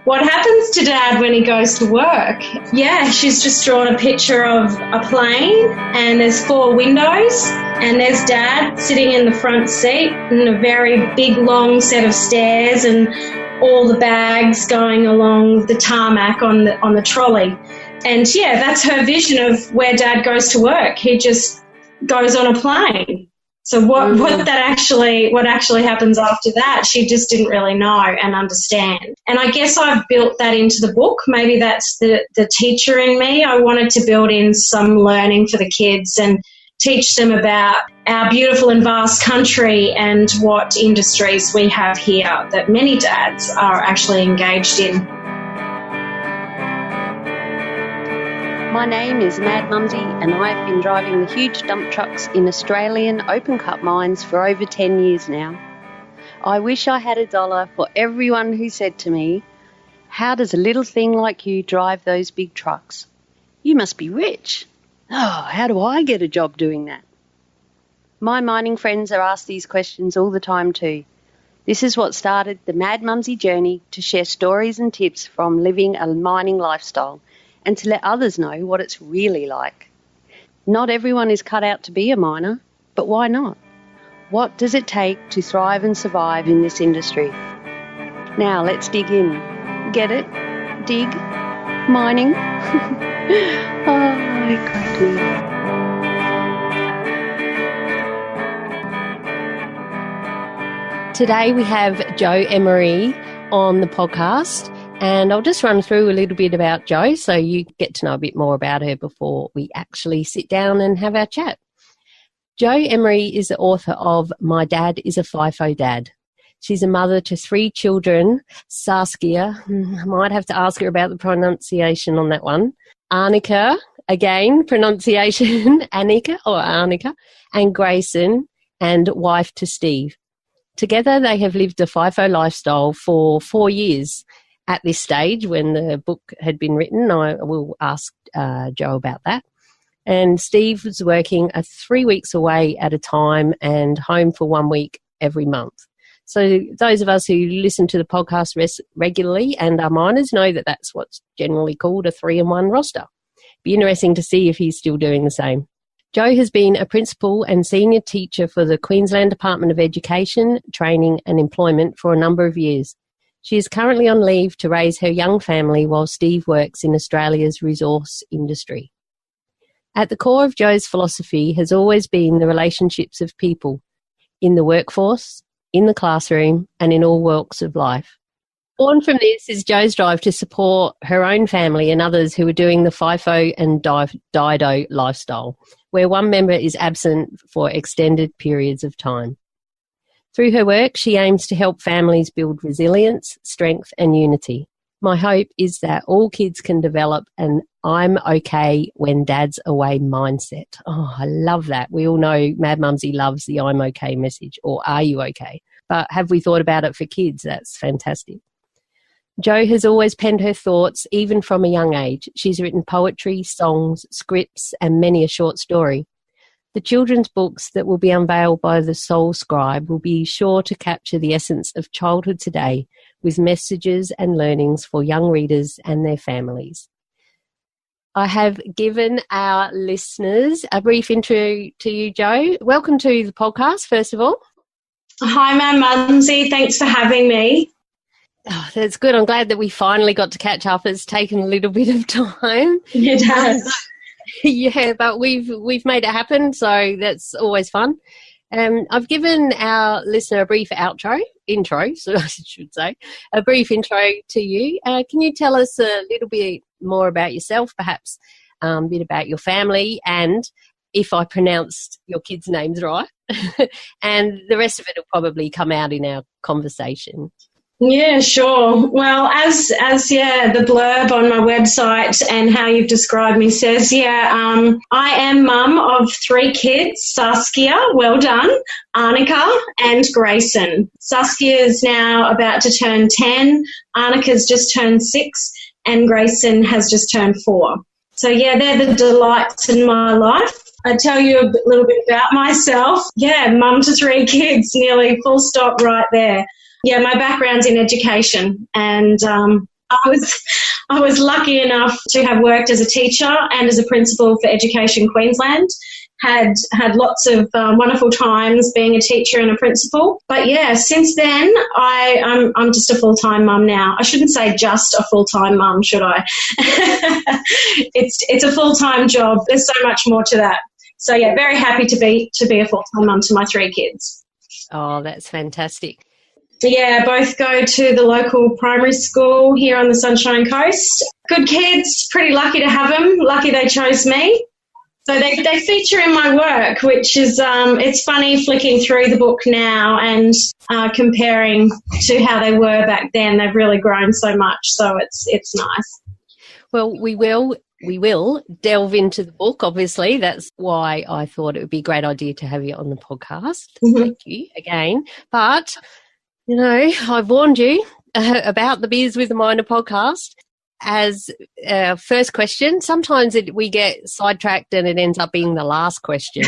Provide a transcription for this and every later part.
What happens to Dad when he goes to work? Yeah, she's just drawn a picture of a plane and there's 4 windows and there's Dad sitting in the front seat and a very big long set of stairs and all the bags going along the tarmac on the trolley. And yeah, that's her vision of where Dad goes to work. He just goes on a plane. So what actually happens after that, she just didn't really know and understand. And I guess I've built that into the book. Maybe that's the teacher in me. I wanted to build in some learning for the kids and teach them about our beautiful and vast country and what industries we have here that many dads are actually engaged in. My name is Mad Mumsy and I've been driving the huge dump trucks in Australian open-cut mines for over 10 years now. I wish I had $1 for everyone who said to me, "How does a little thing like you drive those big trucks? You must be rich. Oh, how do I get a job doing that?" My mining friends are asked these questions all the time too. This is what started the Mad Mumsy journey to share stories and tips from living a mining lifestyle and to let others know what it's really like. Not everyone is cut out to be a miner, but why not? What does it take to thrive and survive in this industry? Now let's dig in. Get it? Dig? Mining? Oh, crikey. Today we have Jo Emery on the podcast. And I'll just run through a little bit about Jo so you get to know a bit more about her before we actually sit down and have our chat. Jo Emery is the author of My Dad is a FIFO Dad. She's a mother to 3 children, Saskia, I might have to ask her about the pronunciation on that one, Annika, again, pronunciation, Annika, and Grayson, and wife to Steve. Together they have lived a FIFO lifestyle for 4 years. At this stage, when the book had been written, I will ask Jo about that. And Steve was working 3 weeks away at a time and home for 1 week every month. So those of us who listen to the podcast regularly and are miners know that that's what's generally called a 3-in-1 roster. Be interesting to see if he's still doing the same. Jo has been a principal and senior teacher for the Queensland Department of Education, Training and Employment for a number of years. She is currently on leave to raise her young family while Steve works in Australia's resource industry. At the core of Jo's philosophy has always been the relationships of people in the workforce, in the classroom, and in all walks of life. Born from this is Jo's drive to support her own family and others who are doing the FIFO and DIDO lifestyle, where one member is absent for extended periods of time. Through her work, she aims to help families build resilience, strength and unity. My hope is that all kids can develop an "I'm okay when Dad's away" mindset. Oh, I love that. We all know Mad Mumsy loves the "I'm okay" message, or "Are you okay?" But have we thought about it for kids? That's fantastic. Jo has always penned her thoughts, even from a young age. She's written poetry, songs, scripts and many a short story. The children's books that will be unveiled by the Soul Scribe will be sure to capture the essence of childhood today with messages and learnings for young readers and their families. I have given our listeners a brief intro to you, Jo. Welcome to the podcast, first of all. Hi, Mad Mumsy. Thanks for having me. Oh, that's good. I'm glad that we finally got to catch up. It's taken a little bit of time. It has. Yeah, but we've made it happen, so that's always fun. I've given our listener a brief intro, so I should say, a brief intro to you. Can you tell us a little bit more about yourself, perhaps a bit about your family, and if I pronounced your kids' names right, and the rest of it will probably come out in our conversation. Yeah, sure. Well, as the blurb on my website and how you've described me says, I am mum of 3 kids, Saskia, well done, Annika and Grayson. Saskia is now about to turn 10, Annika's just turned 6 and Grayson has just turned 4. So, they're the delights in my life. I tell you a little bit about myself. Yeah, mum to 3 kids, nearly full stop right there. Yeah, my background's in education and I was lucky enough to have worked as a teacher and as a principal for Education Queensland. Had lots of wonderful times being a teacher and a principal. But yeah, since then, I'm just a full-time mum now. I shouldn't say just a full-time mum, should I? It's a full-time job. There's so much more to that. So yeah, very happy to be a full-time mum to my 3 kids. Oh, that's fantastic. Yeah, both go to the local primary school here on the Sunshine Coast. Good kids, pretty lucky to have them. Lucky they chose me. So they feature in my work, which is it's funny flicking through the book now and comparing to how they were back then. They've really grown so much, so it's nice. Well, we will delve into the book, obviously. That's why I thought it would be a great idea to have you on the podcast. Mm-hmm. Thank you again. But, I've warned you about the Beers with a Minor podcast. As first question, sometimes we get sidetracked and it ends up being the last question.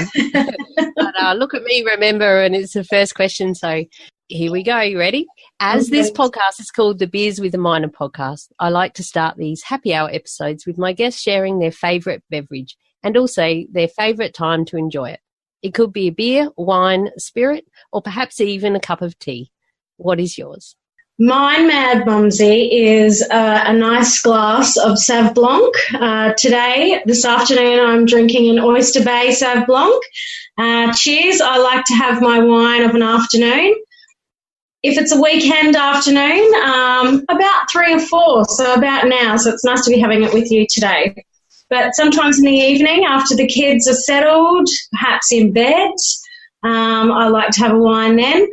But look at me, remember, and it's the first question. So here we go. You ready? As this podcast is called the Beers with a Minor podcast, I like to start these happy hour episodes with my guests sharing their favourite beverage and also their favourite time to enjoy it. It could be a beer, wine, spirit, or perhaps even a cup of tea. What is yours? Mine, Mad Mumsy, is a nice glass of Sauv Blanc. This afternoon, I'm drinking an Oyster Bay Sauv Blanc. Cheers. I like to have my wine of an afternoon. If it's a weekend afternoon, about 3 or 4, so about now. So it's nice to be having it with you today. But sometimes in the evening, after the kids are settled, perhaps in bed, I like to have a wine then.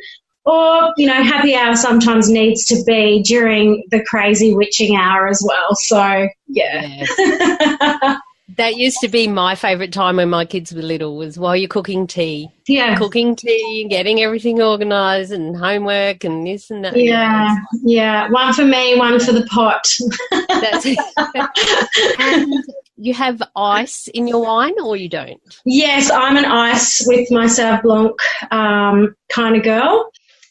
Or, happy hour sometimes needs to be during the crazy witching hour as well. So, yeah. Yes. That used to be my favourite time when my kids were little, was while you're cooking tea. Yeah. Cooking tea, getting everything organised and homework and this and that. Yeah, yeah. One for me, one for the pot. That's it. And you have ice in your wine or you don't? Yes, I'm an ice with my Sauv Blanc kind of girl.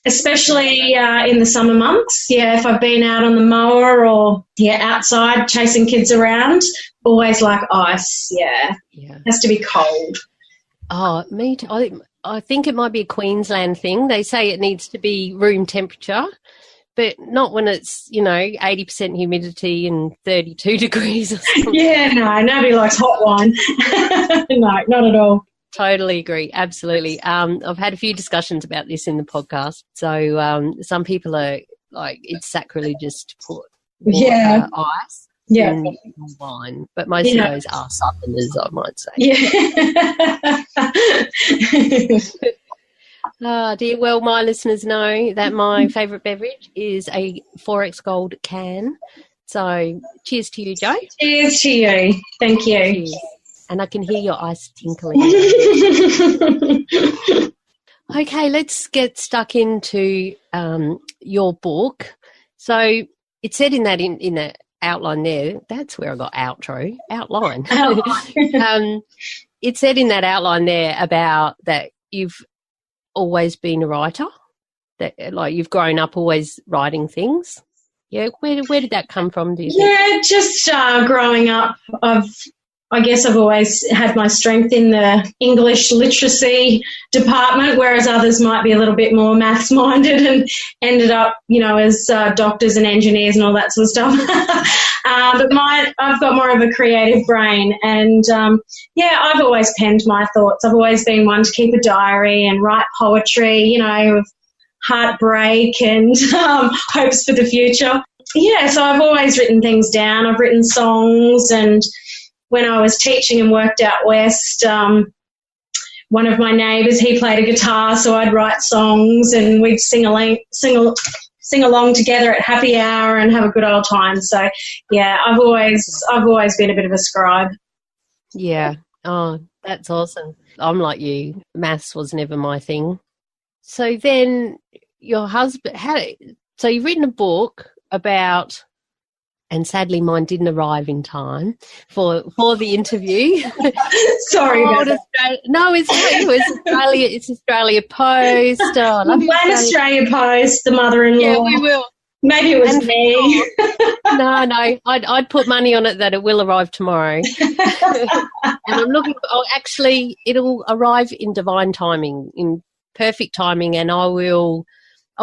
Especially in the summer months. Yeah, if I've been out on the mower or, outside chasing kids around, always like ice, yeah. It has to be cold. Oh, me too. I think it might be a Queensland thing. They say it needs to be room temperature, but not when it's, 80% humidity and 32 degrees or something. Yeah, no, nobody likes hot wine. No, not at all. Totally agree. Absolutely. I've had a few discussions about this in the podcast. So some people are like, it's sacrilegious to put ice in wine, but most of those are southerners, I might say. Yeah. Dear, well, my listeners know that my favourite beverage is a 4X Gold can. So cheers to you, Jo. Cheers to you. Thank you. Cheers. And I can hear your ice tinkling. Okay, let's get stuck into your book. So it said in that outline there, that's where I got outline. It said in that outline there about that you've always been a writer, that like you've grown up always writing things. Yeah, where did that come from, do you think? Yeah, just growing up, I guess I've always had my strength in the English literacy department, whereas others might be a little bit more maths-minded and ended up, as doctors and engineers and all that sort of stuff. But I've got more of a creative brain and, I've always penned my thoughts. I've always been one to keep a diary and write poetry, of heartbreak and hopes for the future. Yeah, so I've always written things down. I've written songs, and when I was teaching and worked out west, one of my neighbours, he played a guitar, so I'd write songs and we'd sing along together at happy hour and have a good old time. So, yeah, I've always been a bit of a scribe. Yeah. Oh, that's awesome. I'm like you. Maths was never my thing. So then your husband, so you've written a book about, and sadly mine didn't arrive in time for the interview. Sorry about that. No, it's Australia. It's Australia Post. Oh, I love Australia Post, the mother-in-law. Yeah, we will. Maybe it was me. No, I'd put money on it that it will arrive tomorrow. And I'm looking. Actually, it'll arrive in divine timing, in perfect timing, and I'll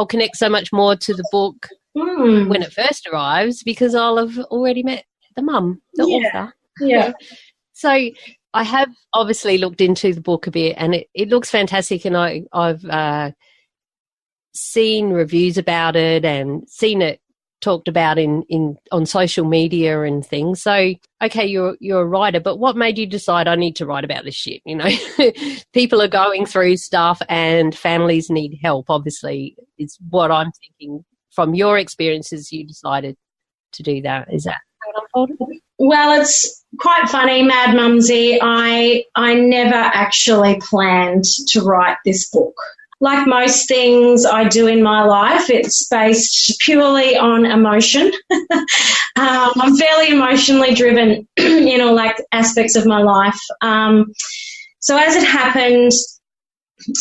connect so much more to the book when it first arrives because I'll have already met the mum, the author. Yeah. So I have obviously looked into the book a bit, and it looks fantastic, and I've seen reviews about it and seen it talked about on social media and things. So, okay, you're a writer, but what made you decide I need to write about this shit? You know, people are going through stuff and families need help, obviously, is what I'm thinking. From your experiences, you decided to do that. Is that how it unfolded? Well, it's quite funny, Mad Mumsy. I never actually planned to write this book. Like most things I do in my life, it's based purely on emotion. I'm fairly emotionally driven in all aspects of my life. So as it happened,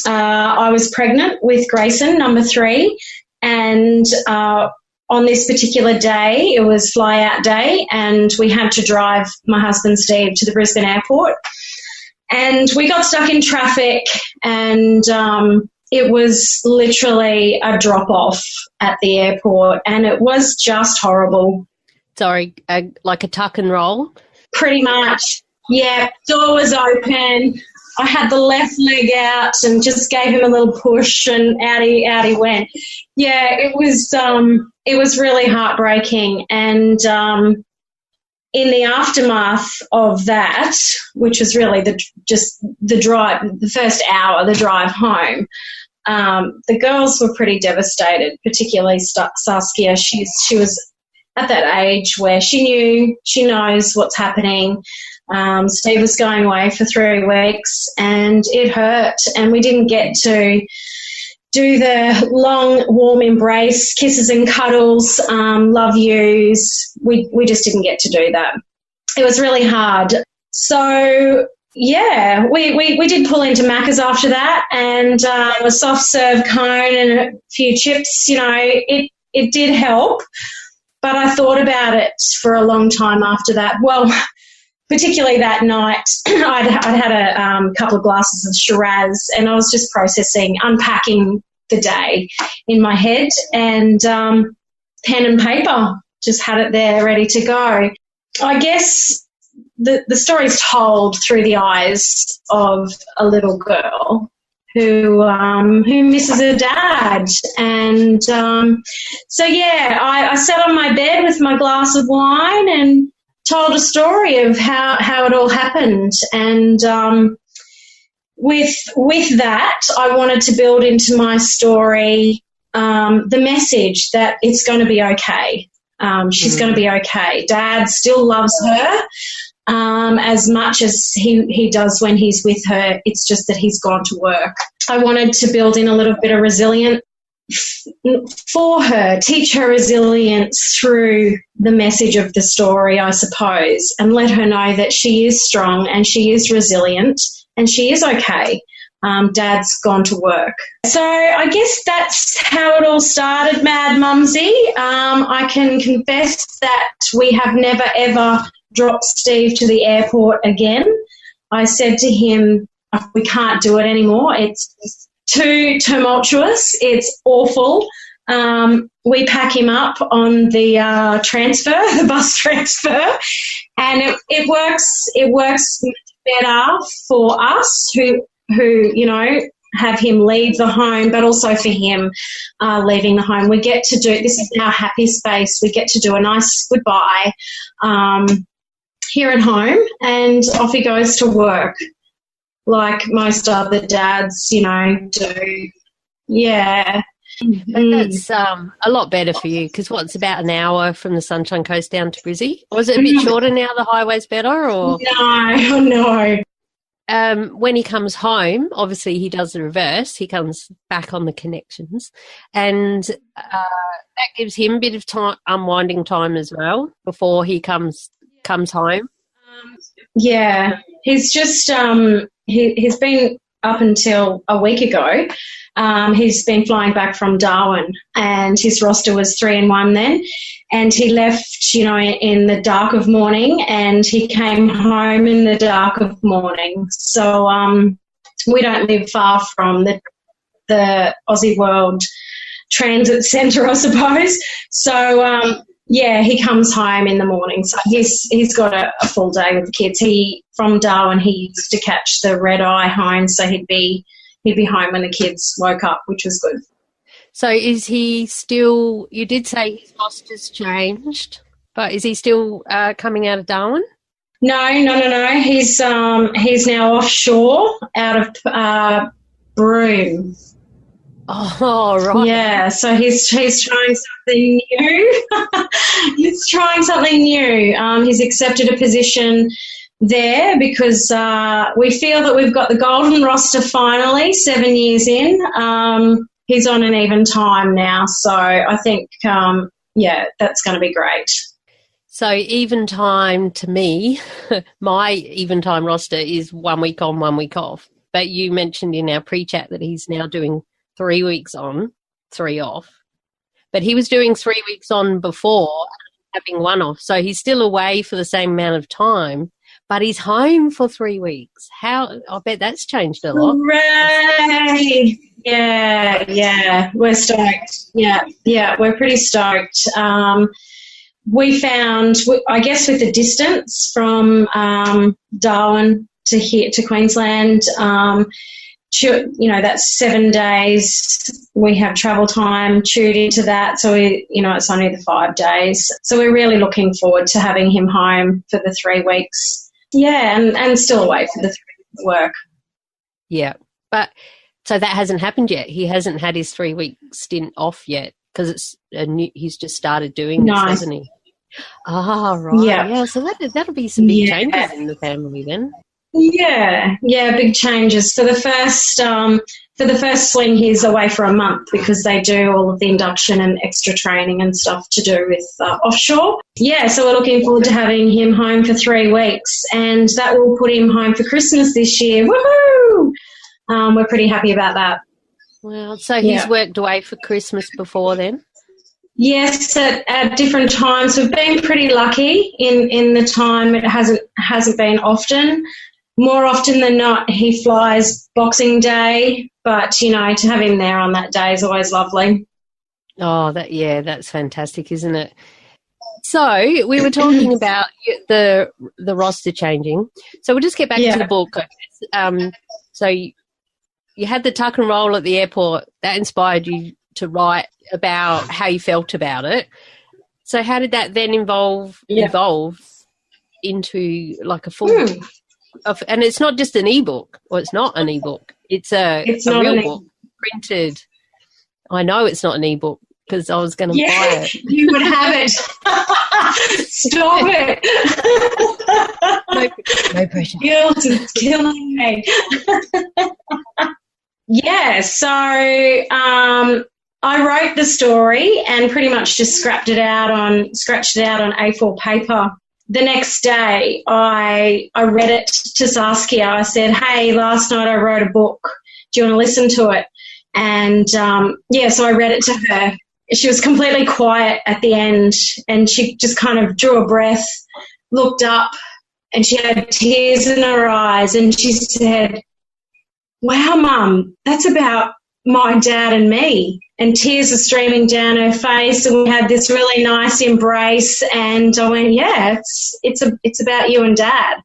I was pregnant with Grayson, number 3, and on this particular day, it was fly-out day, and we had to drive my husband Steve to the Brisbane airport. And we got stuck in traffic, and it was literally a drop-off at the airport, and it was just horrible. Sorry, like a tuck and roll? Pretty much, yeah. Door was open. I had the left leg out and just gave him a little push, and out he went. Yeah, it was really heartbreaking. And in the aftermath of that, which was really the drive, the first hour, the drive home, the girls were pretty devastated, particularly Saskia. She was at that age where she knows what's happening. Steve was going away for 3 weeks, and it hurt, and we didn't get to do the long, warm embrace, kisses and cuddles, love yous. We just didn't get to do that. It was really hard. So, yeah, we did pull into Maccas after that, and a soft serve cone and a few chips, you know, it did help. But I thought about it for a long time after that. Well, particularly that night, I'd had a couple of glasses of Shiraz, and I was just processing, unpacking the day in my head, and pen and paper, just had it there ready to go. I guess the story's told through the eyes of a little girl who misses her dad. And so, yeah, I sat on my bed with my glass of wine and told a story of how it all happened. And with that, I wanted to build into my story the message that it's going to be okay. She's going to be okay. Dad still loves her as much as he does when he's with her. It's just that he's gone to work. I wanted to build in a little bit of resilience for her, teach her resilience through the message of the story, I suppose, and let her know that she is strong and she is resilient and she is okay. Dad's gone to work. So I guess that's how it all started, Mad Mumsy. I can confess that we have never, ever dropped Steve to the airport again. I said to him, we can't do it anymore. It's too tumultuous. It's awful. We pack him up on the the bus transfer, and it works. It works better for us who you know have him leave the home, but also for him leaving the home. We get to do, this is our happy space. We get to do a nice goodbye here at home, and off he goes to work, like most other dads, you know, do. Yeah. That's a lot better for you, because it's about an hour from the Sunshine Coast down to Brizzy? Or is it a bit shorter now, the highway's better? Or No. When he comes home, obviously he does the reverse. He comes back on the connections, and that gives him a bit of time, unwinding time as well, before he comes home. Yeah, he's just he's been, up until a week ago, he's been flying back from Darwin, and his roster was 3 and 1 then, and he left, in the dark of morning, and he came home in the dark of morning. So we don't live far from the Aussie World Transit Centre, I suppose. So, he comes home in the morning. So he's got a full day with the kids. From Darwin, he used to catch the red eye home, so he'd be home when the kids woke up, which was good. So is he still, you did say his roster's changed, but is he still coming out of Darwin? No. He's now offshore out of Broome. Oh, right. Yeah, so he's trying something new. He's trying something new. He's accepted a position there because we feel that we've got the golden roster finally, 7 years in. He's on an even time now, so I think, that's going to be great. So even time to me, my even time roster is 1 week on, 1 week off. But you mentioned in our pre-chat that he's now doing 3 weeks on, 3 off. But he was doing 3 weeks on before, having 1 off. So he's still away for the same amount of time, but he's home for 3 weeks. I bet that's changed a lot. Hooray! Yeah, we're stoked. Yeah, we're pretty stoked. We found, I guess with the distance from Darwin to here to Queensland, that's 7 days. We have travel time chewed into that, so it's only the 5 days. So we're really looking forward to having him home for the 3 weeks. Yeah, and still away for the 3 weeks work. Yeah, but so that hasn't happened yet. He hasn't had his 3 week stint off yet because he's just started doing this, hasn't he? Ah, right. Yeah. So that'll be some big changes in the family then. Yeah, big changes. For the first swing, he's away for a month because they do all of the induction and extra training and stuff to do with offshore. Yeah, so we're looking forward to having him home for 3 weeks, and that will put him home for Christmas this year. Woohoo! We're pretty happy about that. Well, so he's worked away for Christmas before then? Yes, at different times. We've been pretty lucky in the time. It hasn't been often. More often than not, he flies Boxing Day, but, to have him there on that day is always lovely. Oh, that's fantastic, isn't it? So we were talking about the roster changing. So we'll just get back to the book. So you had the tuck and roll at the airport. That inspired you to write about how you felt about it. So how did that then evolve into like a full... and it's not just an ebook, or it's not an ebook. It's a real book, printed. I know it's not an ebook because I was going to buy it. You would have it. Stop it. No pressure. Guilt is killing me. So I wrote the story and pretty much just scratched it out on A4 paper. The next day, I read it to Saskia. I said, hey, last night I wrote a book. Do you want to listen to it? And, so I read it to her. She was completely quiet at the end, and she just kind of drew a breath, looked up, and she had tears in her eyes, and she said, wow, Mum, that's about my dad and me. And tears were streaming down her face, and we had this really nice embrace, and I went, it's about you and Dad.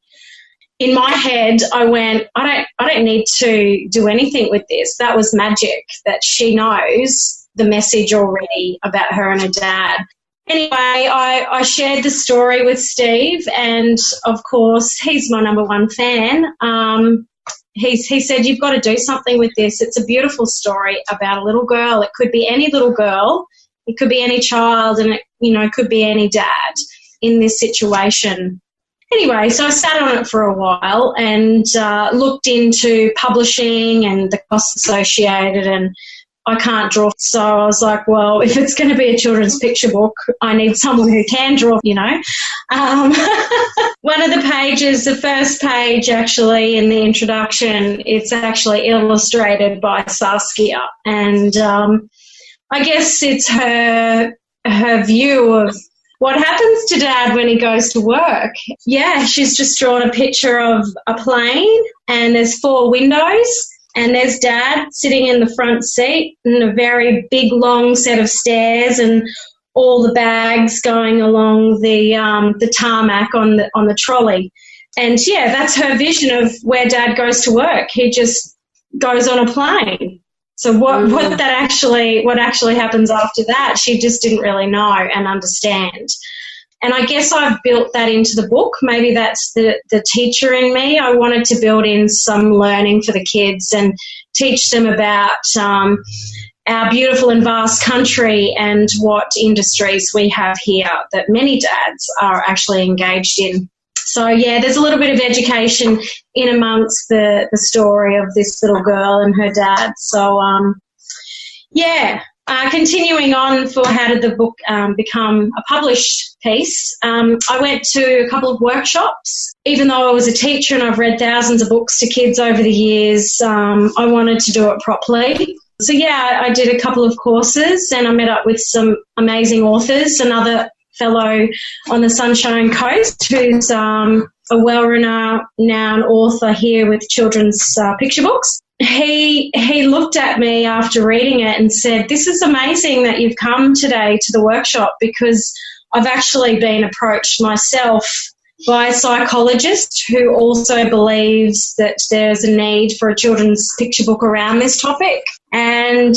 In my head, I went, I don't need to do anything with this. That was magic, that she knows the message already about her and her dad. Anyway, I shared the story with Steve, and of course he's my number one fan. He said, you've got to do something with this. It's a beautiful story about a little girl. It could be any little girl. It could be any child, and it could be any dad in this situation. Anyway, so I sat on it for a while and looked into publishing and the costs associated, and I can't draw. So I was like, well, if it's going to be a children's picture book, I need someone who can draw, One of the pages, the first page actually in the introduction, it's actually illustrated by Saskia. And I guess it's her view What happens to Dad when he goes to work? Yeah, she's just drawn a picture of a plane and there's 4 windows and there's Dad sitting in the front seat and a very big long set of stairs and all the bags going along the tarmac on the trolley. And yeah, that's her vision of where Dad goes to work. He just goes on a plane. So what actually happens after that, she just didn't really know and understand. And I guess I've built that into the book. Maybe that's the teacher in me. I wanted to build in some learning for the kids and teach them about our beautiful and vast country and what industries we have here that many dads are actually engaged in. So, yeah, there's a little bit of education in amongst the story of this little girl and her dad. So, continuing on for how did the book become a published piece, I went to a couple of workshops. Even though I was a teacher and I've read thousands of books to kids over the years, I wanted to do it properly. So, yeah, I did a couple of courses and I met up with some amazing authors, another fellow on the Sunshine Coast who's a well-renowned author here with children's picture books. He looked at me after reading it and said, "This is amazing that you've come today to the workshop because I've actually been approached myself by a psychologist who also believes that there's a need for a children's picture book around this topic." And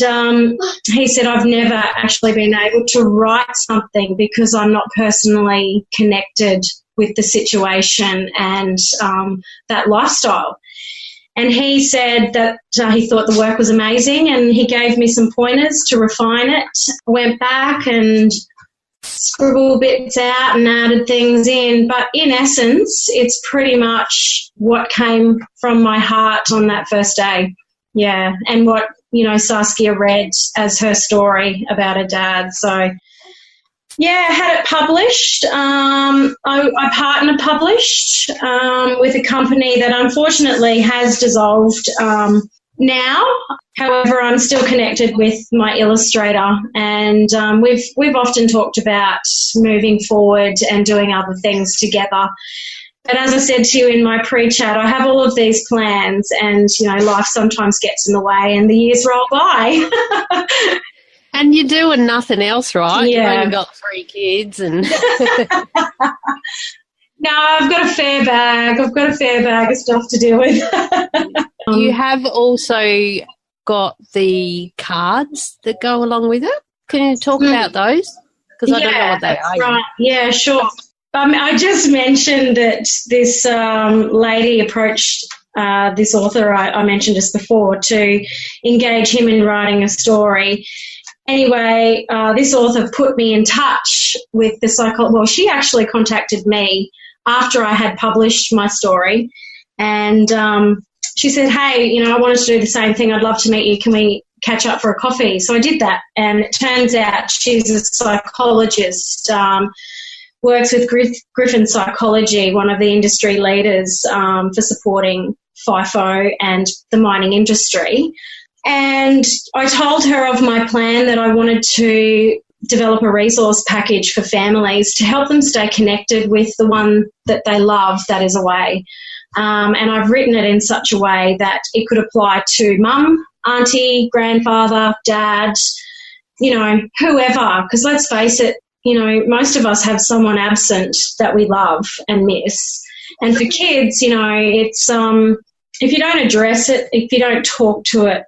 he said, "I've never actually been able to write something because I'm not personally connected with the situation and that lifestyle." And he said that he thought the work was amazing and he gave me some pointers to refine it. I went back and scribbled bits out and added things in, but in essence, it's pretty much what came from my heart on that first day. Yeah, and what, Saskia read as her story about her dad. So, yeah, I had it published. I partner published with a company that unfortunately has dissolved now. However, I'm still connected with my illustrator, and we've often talked about moving forward and doing other things together. But as I said to you in my pre-chat, I have all of these plans and, life sometimes gets in the way and the years roll by. And you're doing nothing else, right? Yeah. You've only got 3 kids and... No, I've got a fair bag. I've got a fair bag of stuff to deal with. You have also got the cards that go along with it. Can you talk about those? Because I don't know what they are. Right. Yeah, sure. I just mentioned that this lady approached this author I mentioned just before to engage him in writing a story. Anyway, this author put me in touch with the psychologist. Well, she actually contacted me after I had published my story, and she said, "Hey, I wanted to do the same thing. I'd love to meet you. Can we catch up for a coffee?" So I did that, and it turns out she's a psychologist, works with Griffin Psychology, one of the industry leaders for supporting FIFO and the mining industry. And I told her of my plan that I wanted to develop a resource package for families to help them stay connected with the one that they love that is away. And I've written it in such a way that it could apply to mum, auntie, grandfather, dad, whoever. Because let's face it, most of us have someone absent that we love and miss. And for kids, it's if you don't address it, if you don't talk to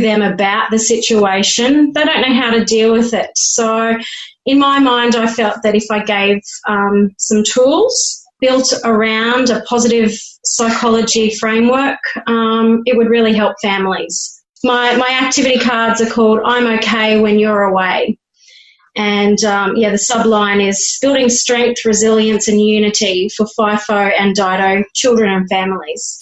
them about the situation, they don't know how to deal with it. So in my mind, I felt that if I gave some tools built around a positive psychology framework, it would really help families. My activity cards are called "I'm Okay When You're Away." And, the subline is "Building Strength, Resilience and Unity for FIFO and DIDO Children and Families."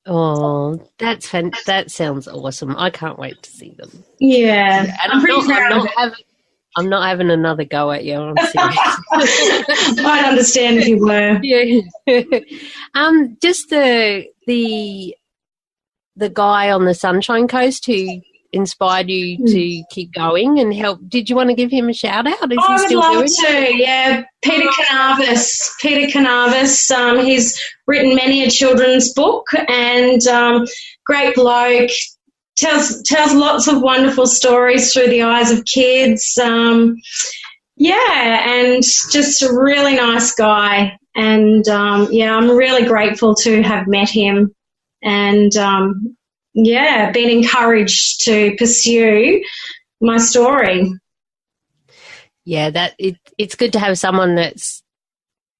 Oh, that sounds awesome. I can't wait to see them. Yeah. And I'm not having another go at you. I'm serious. I'd understand if you were. Yeah. Just the guy on the Sunshine Coast who inspired you to keep going and help? Did you want to give him a shout out? Is he still I would love doing to, yeah. Peter Canavis, he's written many a children's book, and great bloke, tells lots of wonderful stories through the eyes of kids. And just a really nice guy. And, I'm really grateful to have met him and, been encouraged to pursue my story. Yeah, it's good to have someone that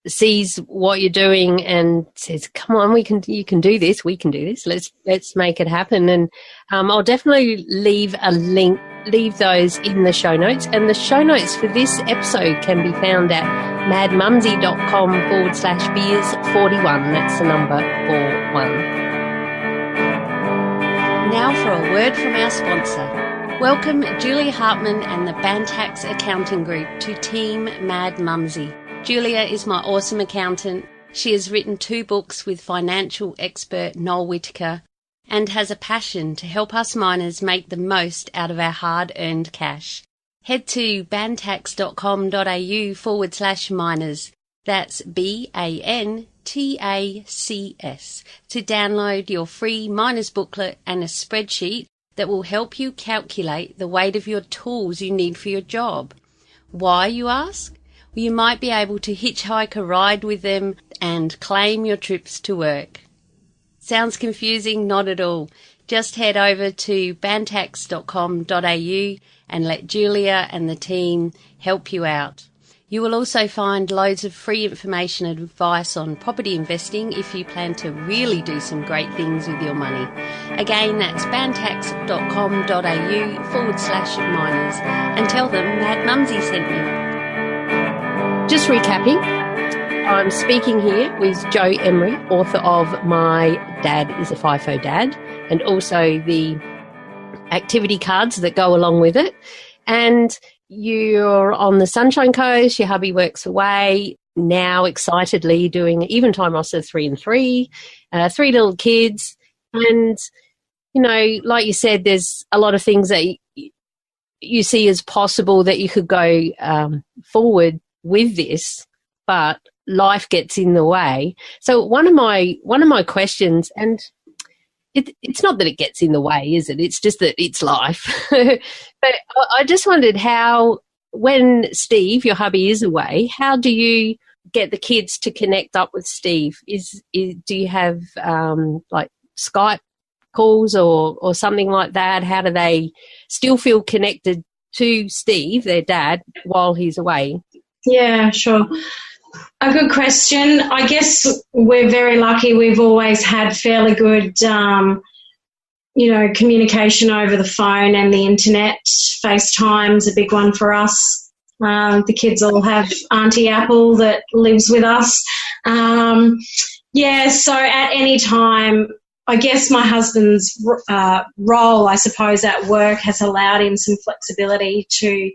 sees what you're doing and says, "Come on, you can do this. We can do this. Let's make it happen." And I'll definitely leave those in the show notes. And the show notes for this episode can be found at madmumsy.com/beers41. That's the number 41. Now for a word from our sponsor. Welcome Julia Hartman and the Bantax Accounting Group to Team Mad Mumsy. Julia is my awesome accountant. She has written 2 books with financial expert Noel Whittaker and has a passion to help us miners make the most out of our hard-earned cash. Head to bantax.com.au/miners. That's BANTACS to download your free miners booklet and a spreadsheet that will help you calculate the weight of your tools you need for your job. Why, you ask? Well, you might be able to hitchhike a ride with them and claim your trips to work. Sounds confusing? Not at all. Just head over to bantax.com.au and let Julia and the team help you out. You will also find loads of free information and advice on property investing if you plan to really do some great things with your money. Again, that's bantax.com.au/miners and tell them Mad Mumsy sent you. Just recapping, I'm speaking here with Jo Emery, author of My Dad is a FIFO Dad, and also the activity cards that go along with it. And you're on the Sunshine Coast, your hubby works away, now excitedly doing even time roster 3 and 3, 3 little kids. And, like you said, there's a lot of things that you see as possible that you could go forward with this, but life gets in the way. So one of my questions, and it's not that it gets in the way, is it? It's just that it's life. But I just wondered how, when Steve, your hubby, is away, how do you get the kids to connect up with Steve? Do you have like Skype calls or something like that? How do they still feel connected to Steve, their dad, while he's away? Yeah, sure. A good question. I guess we're very lucky. We've always had fairly good, communication over the phone and the internet. FaceTime's a big one for us. The kids all have Auntie Apple that lives with us. So at any time, I guess my husband's role, I suppose, at work has allowed him some flexibility to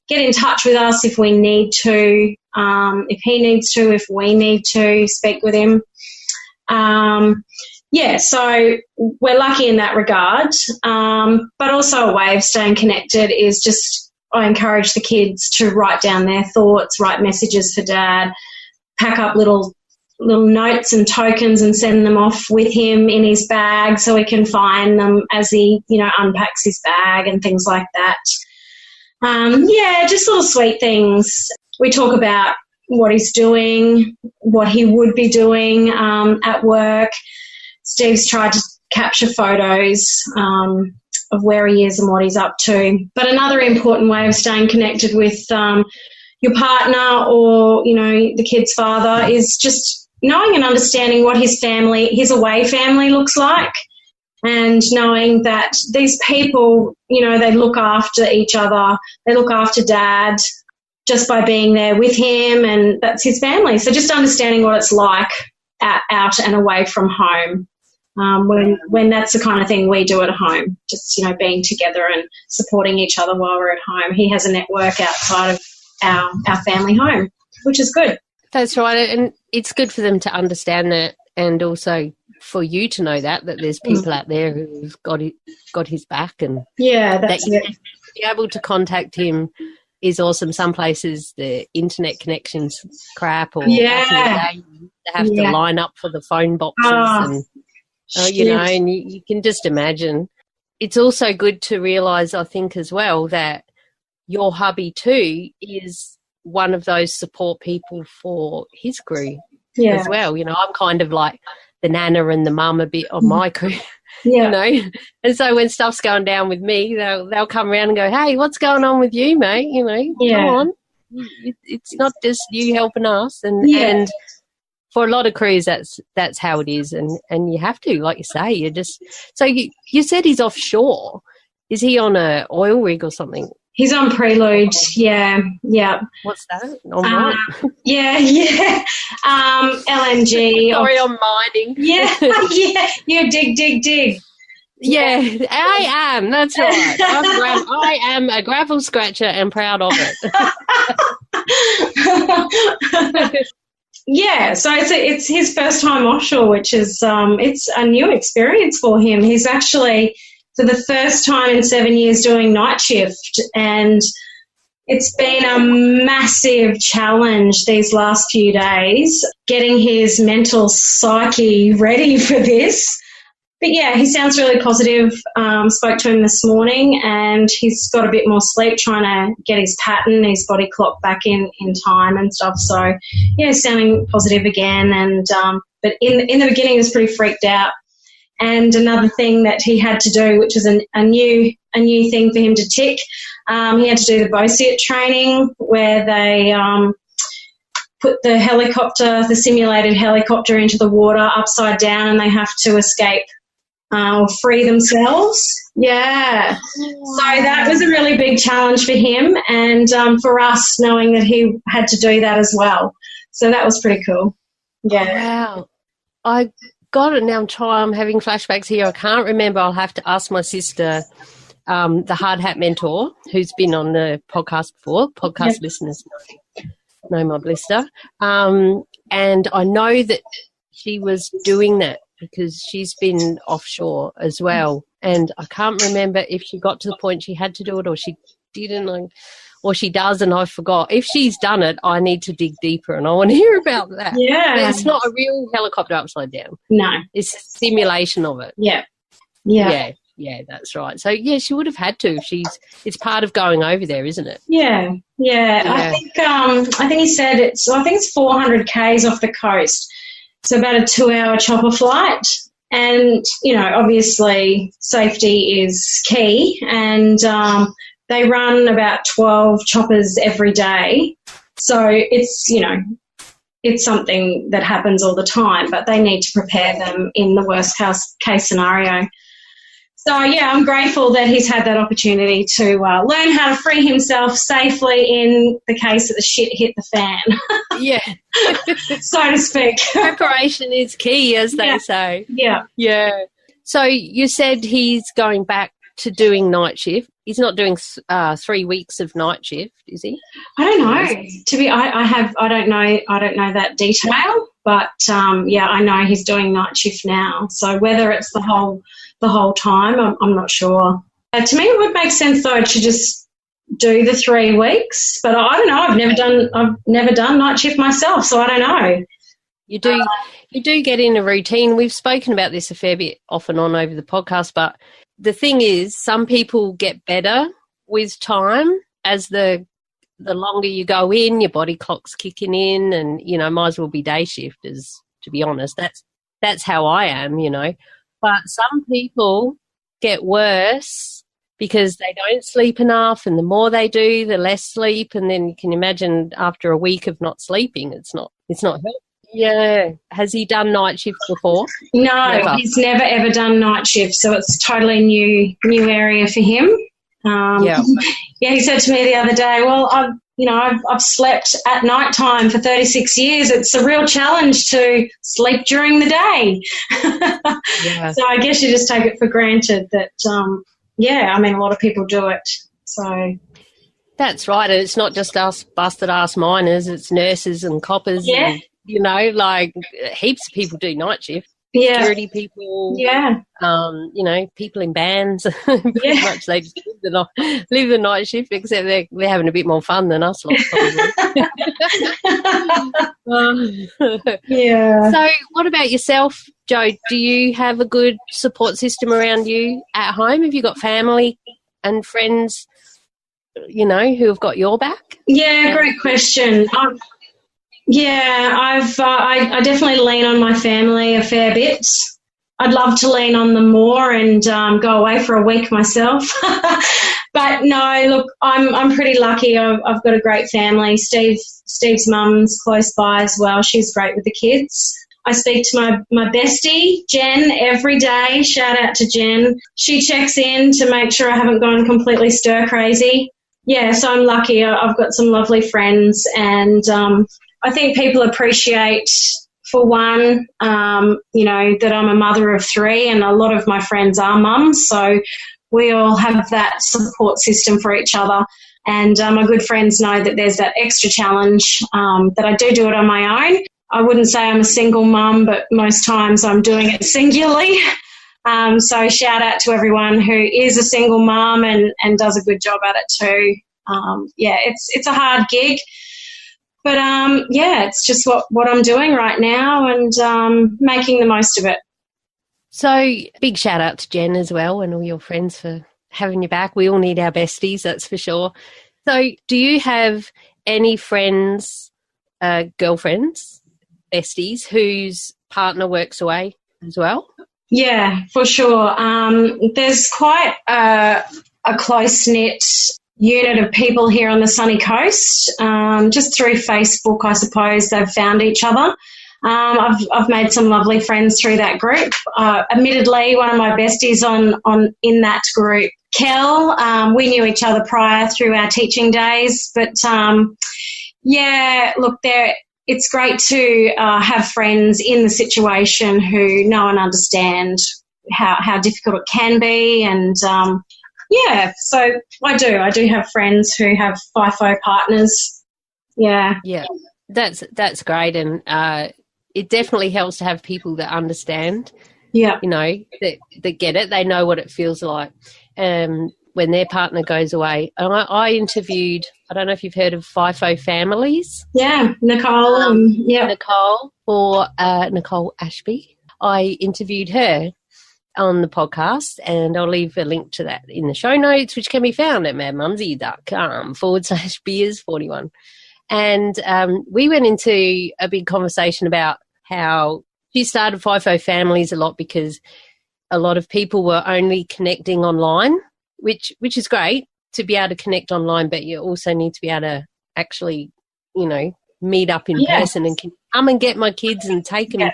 get in touch with us if we need to, if he needs to, if we need to speak with him. So we're lucky in that regard. But also a way of staying connected is just I encourage the kids to write down their thoughts, write messages for Dad, pack up little notes and tokens and send them off with him in his bag so he can find them as he, unpacks his bag and things like that. Just little sweet things. We talk about what he's doing, what he would be doing at work. Steve's tried to capture photos of where he is and what he's up to. But another important way of staying connected with your partner or, the kid's father is just knowing and understanding what his away family looks like. And knowing that these people, they look after each other, they look after Dad just by being there with him, and that's his family. So just understanding what it's like out and away from home, when that's the kind of thing we do at home, just, being together and supporting each other while we're at home. He has a network outside of our family home, which is good. That's right, and it's good for them to understand that and also for you to know that there's people out there who've got his back, and that's that it. be able to contact him is awesome. Some places the internet connection's crap, or back in the day you have to line up for the phone boxes, and you can just imagine. It's also good to realise, I think, as well, that your hubby too is one of those support people for his crew as well. I'm kind of like the nana and the mum a bit on my crew. And so when stuff's going down with me, they'll come around and go, hey, what's going on with you, mate? Come on. It's not just you helping us. And for a lot of crews, that's how it is. And you have to, like you say, so you said he's offshore. Is he on a oil rig or something? He's on Prelude, yeah. What's that? On what? LNG. Sorry, I'm mining. You dig. Yeah, I am. That's right. I am a gravel scratcher and proud of it. So it's his first time offshore, which is it's a new experience for him. He's actually, for the first time in 7 years, doing night shift, and it's been a massive challenge these last few days, getting his mental psyche ready for this. But he sounds really positive. Spoke to him this morning, and he's got a bit more sleep, trying to get his pattern, his body clock back in time and stuff. So he's sounding positive again. And but in the beginning, he was pretty freaked out. And another thing that he had to do, which was a new thing for him to tick, he had to do the BOSIT training, where they put the simulated helicopter into the water upside down, and they have to escape or free themselves. Yeah. So that was a really big challenge for him, and for us, knowing that he had to do that as well. So that was pretty cool. Yeah. Wow. I got it now. I'm having flashbacks here. I can't remember. I'll have to ask my sister, the Hard Hat Mentor, who's been on the podcast before. Podcast listeners know my blister. And I know that she was doing that because she's been offshore as well. And I can't remember if she got to the point she had to do it or she didn't, or she does and I forgot. If she's done it, I need to dig deeper and I want to hear about that. Yeah. It's not a real helicopter upside down. No. It's a simulation of it. Yeah, that's right. So, she would have had to. It's part of going over there, isn't it? Yeah. I think he said I think it's 400 k's off the coast. So about a 2-hour chopper flight. And, obviously safety is key. And they run about 12 choppers every day. So it's, it's something that happens all the time, but they need to prepare them in the worst case scenario. So, I'm grateful that he's had that opportunity to learn how to free himself safely in the case that the shit hit the fan. Yeah. So to speak. Preparation is key, as they say. Yeah. So you said he's going back to doing night shift. He's not doing 3 weeks of night shift, is he? I don't know. I don't know that detail, but I know he's doing night shift now. So whether it's the whole time, I'm not sure. To me, it would make sense though to just do the 3 weeks, but I don't know. I've never done night shift myself, so I don't know. You do get in a routine. We've spoken about this a fair bit off and on over the podcast, but the thing is, some people get better with time. As the longer you go in, your body clock's kicking in, and might as well be day shift. To be honest, that's how I am. But some people get worse because they don't sleep enough, and the more they do, the less sleep, and then you can imagine after a week of not sleeping, it's not helpful. Yeah. Has he done night shift before? No, he's never ever done night shift, so it's totally new area for him. He said to me the other day, well, I've slept at night time for 36 years. It's a real challenge to sleep during the day. So I guess you just take it for granted that, a lot of people do it. So that's right. And it's not just us busted ass miners, it's nurses and coppers. Yeah. And, heaps of people do night shift. security people, you know, people in bands. Pretty much they just live the night shift, except they're having a bit more fun than us lot, probably. So what about yourself, Jo? Do you have a good support system around you at home? Have you got family and friends, you know, who have got your back? Yeah, great question. I definitely lean on my family a fair bit. I'd love to lean on them more and go away for a week myself. But no, look, I'm pretty lucky. I've got a great family. Steve's mum's close by as well. She's great with the kids. I speak to my bestie, Jen, every day. Shout out to Jen. She checks in to make sure I haven't gone completely stir crazy. Yeah, so I'm lucky. I've got some lovely friends, and I think people appreciate, for one, you know, that I'm a mother of 3, and a lot of my friends are mums, so we all have that support system for each other. And my good friends know that there's that extra challenge, that I do it on my own. I wouldn't say I'm a single mum, but most times I'm doing it singularly. So shout out to everyone who is a single mum and does a good job at it too. It's a hard gig, but it's just what I'm doing right now, and making the most of it. So big shout out to Jen as well and all your friends for having you back. We all need our besties, that's for sure. So do you have any friends, girlfriends, besties whose partner works away as well? Yeah, for sure. There's quite a close-knit unit of people here on the sunny coast. Just through Facebook, I suppose, they've found each other. I've made some lovely friends through that group. Admittedly, one of my besties in that group, Kel, we knew each other prior through our teaching days. But, look, it's great to have friends in the situation who know and understand how difficult it can be. And, so I do have friends who have FIFO partners. Yeah. Yeah, that's great. And it definitely helps to have people that understand, you know, that get it. They know what it feels like when their partner goes away. And I interviewed, I don't know if you've heard of FIFO Families. Yeah, Nicole. Nicole, or Nicole Ashby. I interviewed her on the podcast, and I'll leave a link to that in the show notes, which can be found at madmumsy.com/beers41. And we went into a big conversation about how she started FIFO Families a lot because a lot of people were only connecting online, which is great to be able to connect online, but you also need to be able to actually, you know, meet up in person and come and get my kids and take them.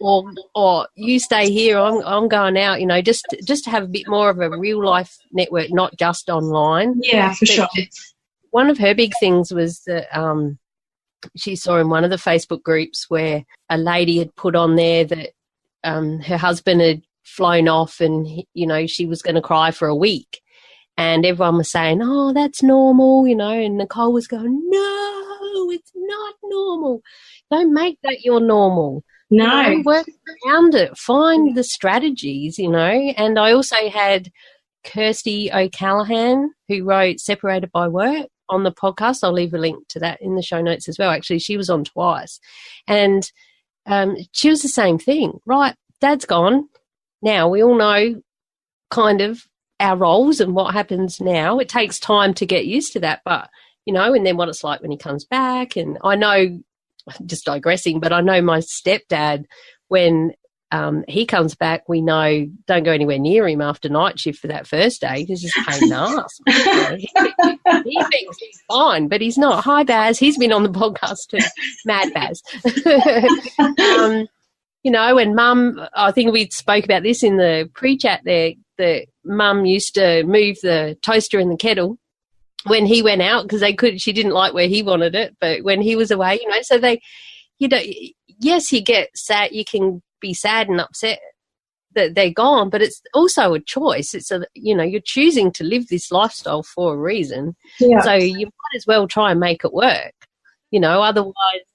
Or you stay here, I'm going out, you know, just to have a bit more of a real life network, not just online. Yeah, for sure. One of her big things was that she saw in one of the Facebook groups where a lady had put on there that her husband had flown off and, you know, she was going to cry for a week. And everyone was saying, oh, that's normal, you know, and Nicole was going, no, it's not normal. Don't make that your normal. No. You know, work around it. Find the strategies, you know. And I also had Kirsty O'Callaghan, who wrote Separated by Work, on the podcast. I'll leave a link to that in the show notes as well. Actually, she was on twice. And she was the same thing. Right, Dad's gone. Now, we all know kind of our roles and what happens now. It takes time to get used to that, but, you know, and then what it's like when he comes back. And I know, just digressing, but I know my stepdad, when he comes back, we know don't go anywhere near him after night shift for that first day because he's a pain in the ass. He thinks he's fine, but he's not. Hi, Baz. He's been on the podcast too. Mad Baz. You know, and Mum, I think we spoke about this in the pre-chat there, that Mum used to move the toaster and the kettle when he went out because she didn't like where he wanted it, but when he was away, you know, so they, you know, yes, you get sad, you can be sad and upset that they're gone, but it's also a choice. It's you know, you're choosing to live this lifestyle for a reason. Yeah. So you might as well try and make it work, you know, otherwise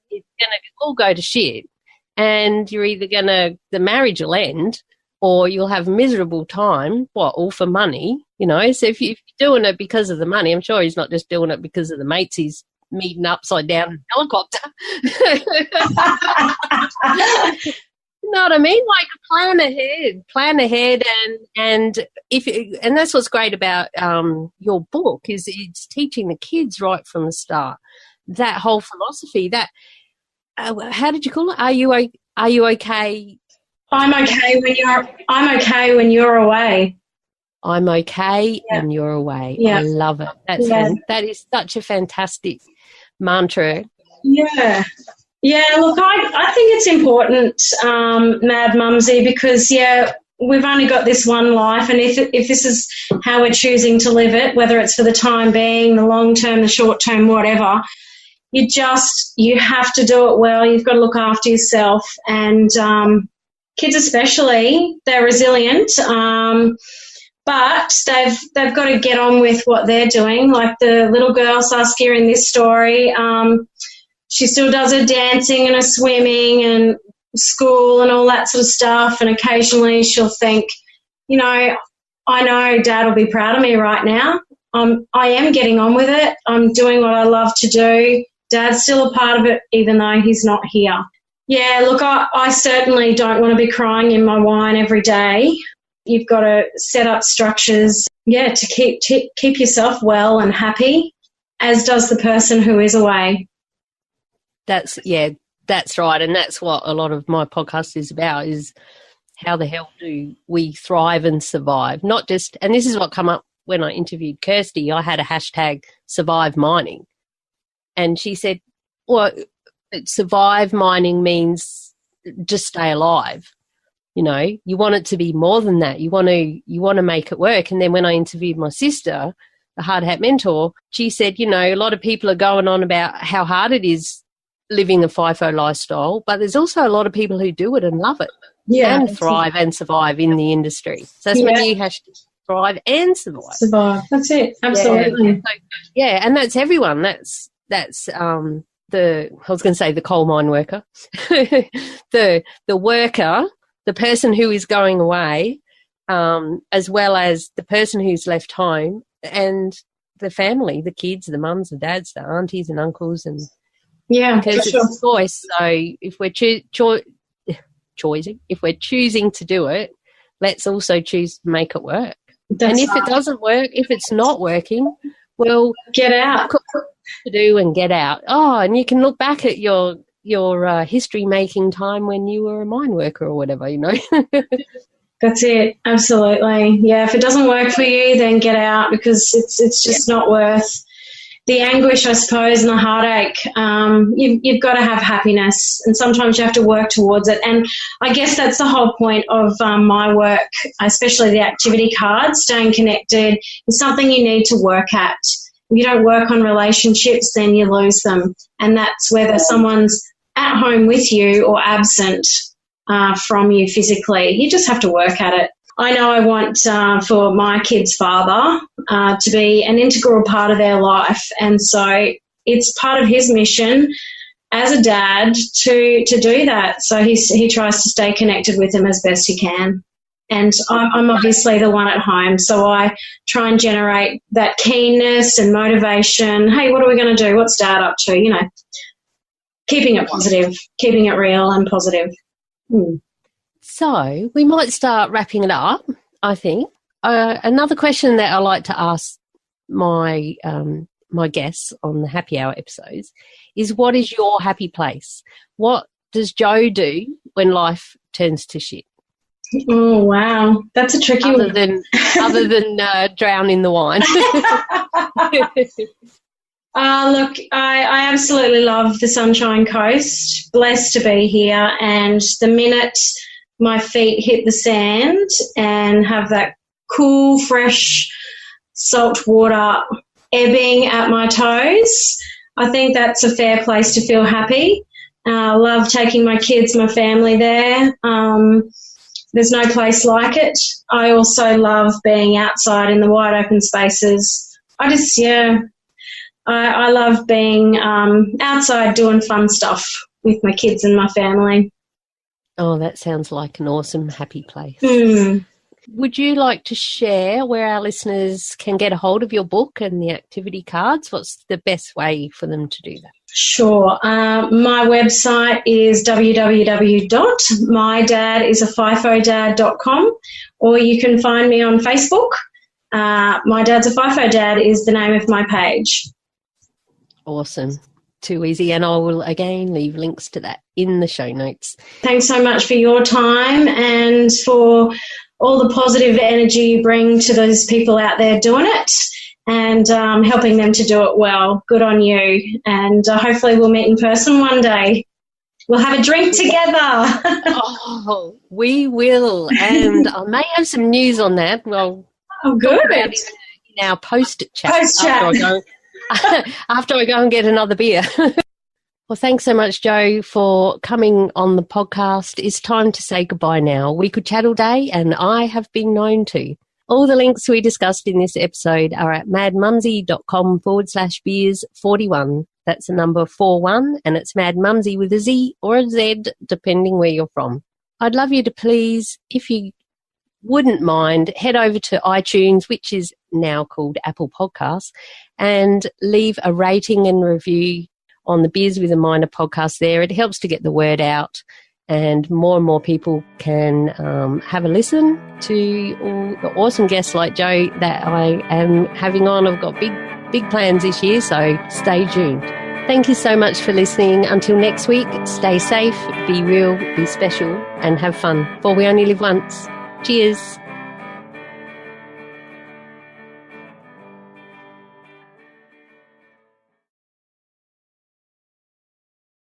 it's going to all go to shit. and you're either the marriage will end or you'll have a miserable time, all for money, So if you're doing it because of the money, I'm sure he's not just doing it because of the mates he's meeting upside down in a helicopter. You know what I mean? Like plan ahead, and and that's what's great about your book is it's teaching the kids right from the start that whole philosophy. That how did you call it? Are you okay? I'm okay when you're away. I'm okay when you're away. Yeah. I love it. That is such a fantastic mantra. Yeah. Yeah, look, I think it's important, Mad Mumsy, because, we've only got this one life, and if this is how we're choosing to live it, whether it's for the time being, the long term, the short term, whatever, you have to do it well. You've got to look after yourself, and kids especially, they're resilient, but they've got to get on with what they're doing. Like the little girl Saskia in this story, she still does her dancing and her swimming and school and all that sort of stuff, and occasionally she'll think, I know Dad will be proud of me right now. I am getting on with it. I'm doing what I love to do. Dad's still a part of it even though he's not here. Yeah, look, I certainly don't want to be crying in my wine every day. You've got to set up structures, to keep yourself well and happy, as does the person who is away. That's right. And that's what a lot of my podcast is about, is how the hell do we thrive and survive? Not just, and this is what come up when I interviewed Kirsty. I had a hashtag survive mining. And she said, survive mining means just stay alive. You want it to be more than that. You want to make it work. And then when I interviewed my sister, the Hard Hat Mentor, she said, a lot of people are going on about how hard it is living a FIFO lifestyle, but there's also a lot of people who do it and love it and thrive and survive in the industry. So that's when you have to thrive and survive. Survive. That's it. Absolutely. Yeah, and that's everyone. That's I was going to say the coal mine worker, the worker, the person who is going away, as well as the person who's left home, and the family, the kids, the mums, the dads, the aunties and uncles, and because it's a choice. So if we're choosing to do it, let's also choose to make it work. And if it doesn't work, if it's not working, well, get out. Look what to do and get out. And you can look back at your history making time when you were a mine worker or whatever, That's it. Absolutely. Yeah. If it doesn't work for you, then get out, because it's just not worth the anguish, I suppose, and the heartache. You've got to have happiness, and sometimes you have to work towards it. And I guess that's the whole point of my work, especially the activity cards. Staying connected is something you need to work at. If you don't work on relationships, then you lose them. And that's whether someone's at home with you or absent from you physically. You just have to work at it. I know I want for my kid's father to be an integral part of their life, and so it's part of his mission as a dad to do that. So he tries to stay connected with him as best he can. And I'm obviously the one at home, so I try and generate that keenness and motivation. Hey, what are we going to do? What's Dad up to? Keeping it positive, keeping it real and positive. So we might start wrapping it up, I think. Another question that I like to ask my guests on the happy hour episodes is, what is your happy place? What does Jo do when life turns to shit? Oh, wow. That's a tricky one. Other than drown in the wine. Look, I absolutely love the Sunshine Coast. Blessed to be here. And the minute my feet hit the sand and have that cool, fresh, salt water ebbing at my toes, I think that's a fair place to feel happy. I love taking my kids, my family there. There's no place like it. I also love being outside in the wide open spaces. I love being outside doing fun stuff with my kids and my family. Oh, that sounds like an awesome, happy place. Mm. Would you like to share where our listeners can get a hold of your book and the activity cards? What's the best way for them to do that? Sure. My website is www.mydadisafifodad.com, or you can find me on Facebook. My Dad's a FIFO Dad is the name of my page. Awesome. Too easy. And I will again leave links to that in the show notes. Thanks so much for your time and for all the positive energy you bring to those people out there doing it and helping them to do it well. Good on you. And hopefully we'll meet in person one day. We'll have a drink together. Oh, we will. And I may have some news on that. Well, good. About it in our post-chat. Post-chat. After I go and get another beer. Well, thanks so much, Jo, for coming on the podcast. It's time to say goodbye now. We could chat all day, and I have been known to. All the links we discussed in this episode are at madmumsy.com/beers41. That's the number 41, and it's madmumsy with a Z or a Z, depending where you're from. I'd love you to please, if you wouldn't mind, head over to iTunes, which is now called Apple Podcasts, and leave a rating and review on the Beers with a Minor podcast there. It helps to get the word out, and more people can have a listen to all the awesome guests like Jo that I am having on. I've got big plans this year, so stay tuned. Thank you so much for listening. Until next week, stay safe, be real, be special, and have fun, for we only live once. Cheers.